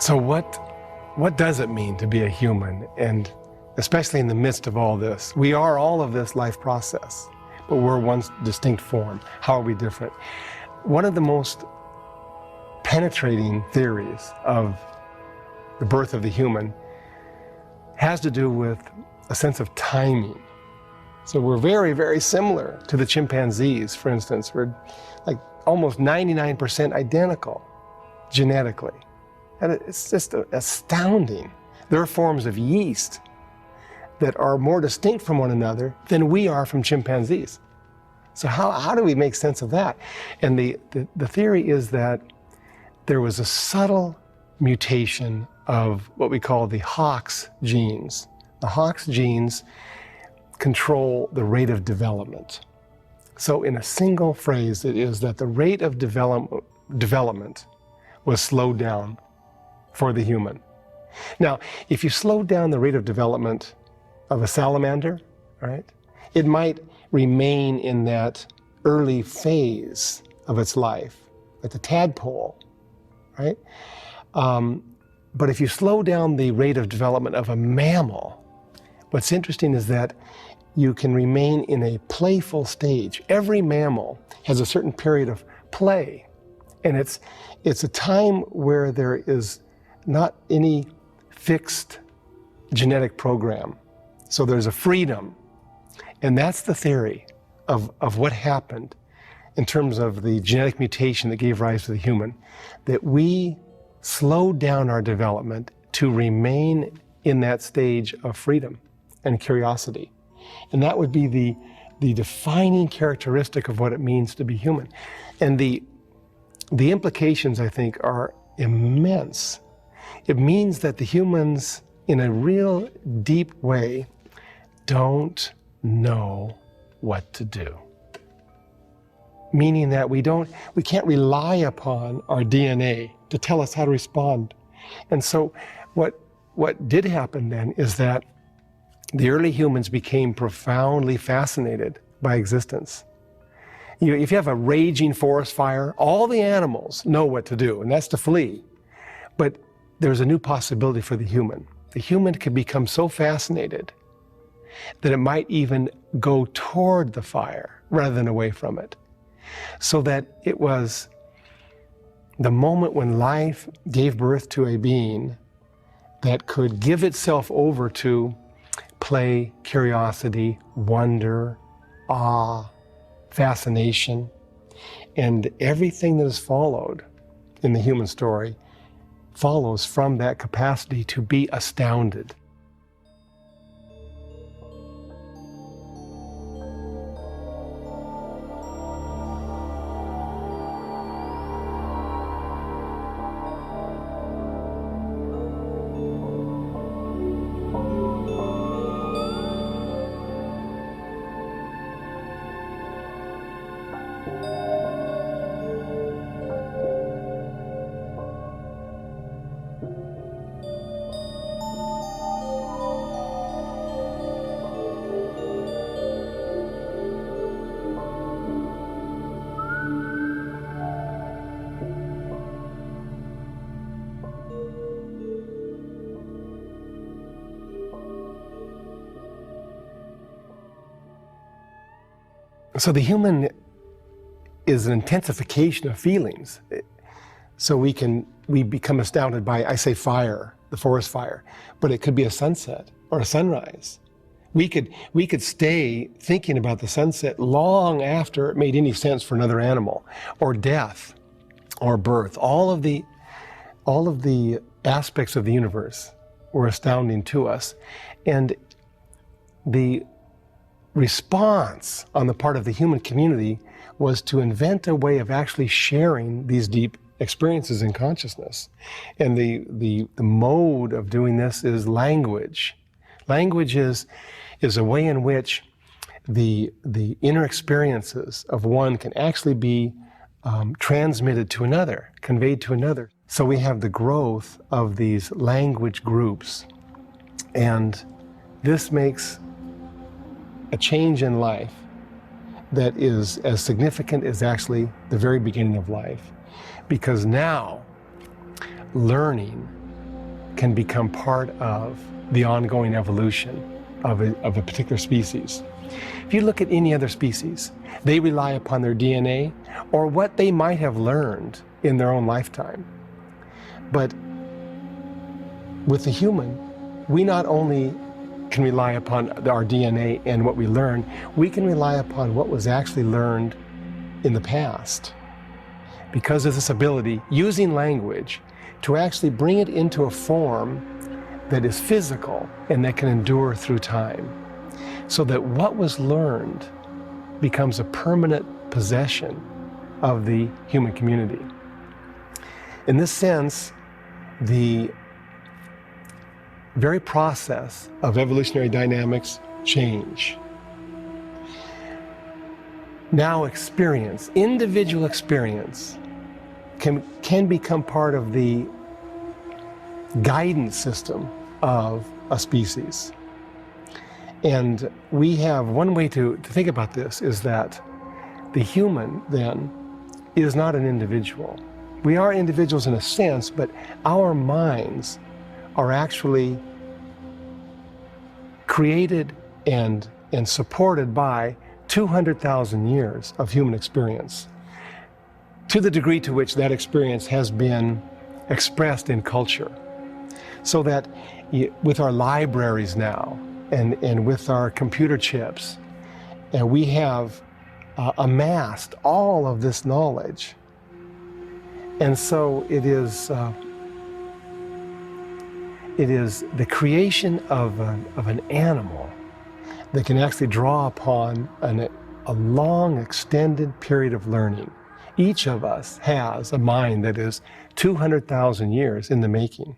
So what does it mean to be a human? And especially in the midst of all this, we are all of this life process, but we're one distinct form. How are we different? One of the most penetrating theories of the birth of the human has to do with a sense of timing. So we're very, very similar to the chimpanzees, for instance. We're like almost 99% identical genetically. And it's just astounding. There are forms of yeast that are more distinct from one another than we are from chimpanzees. So how do we make sense of that? And the theory is that there was a subtle mutation of what we call the Hox genes. The Hox genes control the rate of development. So in a single phrase, it is that the rate of development was slowed down for the human. Now, if you slow down the rate of development of a salamander, right, it might remain in that early phase of its life, like the tadpole, right? But if you slow down the rate of development of a mammal, what's interesting is that you can remain in a playful stage. Every mammal has a certain period of play, and it's a time where there is not any fixed genetic program. So there's a freedom. And that's the theory of what happened in terms of the genetic mutation that gave rise to the human, that we slowed down our development to remain in that stage of freedom and curiosity. And that would be the defining characteristic of what it means to be human. And the implications, I think, are immense. It means that the humans, in a real deep way, don't know what to do. Meaning that we can't rely upon our DNA to tell us how to respond. And so what did happen then is that the early humans became profoundly fascinated by existence. If you have a raging forest fire, all the animals know what to do, and that's to flee. But there's a new possibility for the human. The human could become so fascinated that it might even go toward the fire rather than away from it. So that it was the moment when life gave birth to a being that could give itself over to play, curiosity, wonder, awe, fascination, and everything that has followed in the human story follows from that capacity to be astounded. So the human is an intensification of feelings. So we become astounded by, I say fire, the forest fire, but it could be a sunset or a sunrise. We could stay thinking about the sunset long after it made any sense for another animal, or death, or birth. All of the aspects of the universe were astounding to us. And the response on the part of the human community was to invent a way of actually sharing these deep experiences in consciousness. And the mode of doing this is language. Language is a way in which the inner experiences of one can actually be transmitted to another, conveyed to another. So we have the growth of these language groups, and this makes a change in life that is as significant as actually the very beginning of life. Because now learning can become part of the ongoing evolution of a particular species. If you look at any other species, they rely upon their DNA or what they might have learned in their own lifetime. But with the human, we not only can rely upon our DNA and what we learn, we can rely upon what was actually learned in the past. Because of this ability, using language, to actually bring it into a form that is physical and that can endure through time, so that what was learned becomes a permanent possession of the human community. In this sense, the very process of evolutionary dynamics change. Now experience, individual experience, can become part of the guidance system of a species. And we have one way to think about this is that the human then is not an individual. We are individuals in a sense, but our minds are actually created and supported by 200,000 years of human experience, to the degree to which that experience has been expressed in culture. So that with our libraries now and with our computer chips, we have amassed all of this knowledge. And so it is the creation of an animal that can actually draw upon a long, extended period of learning. Each of us has a mind that is 200,000 years in the making.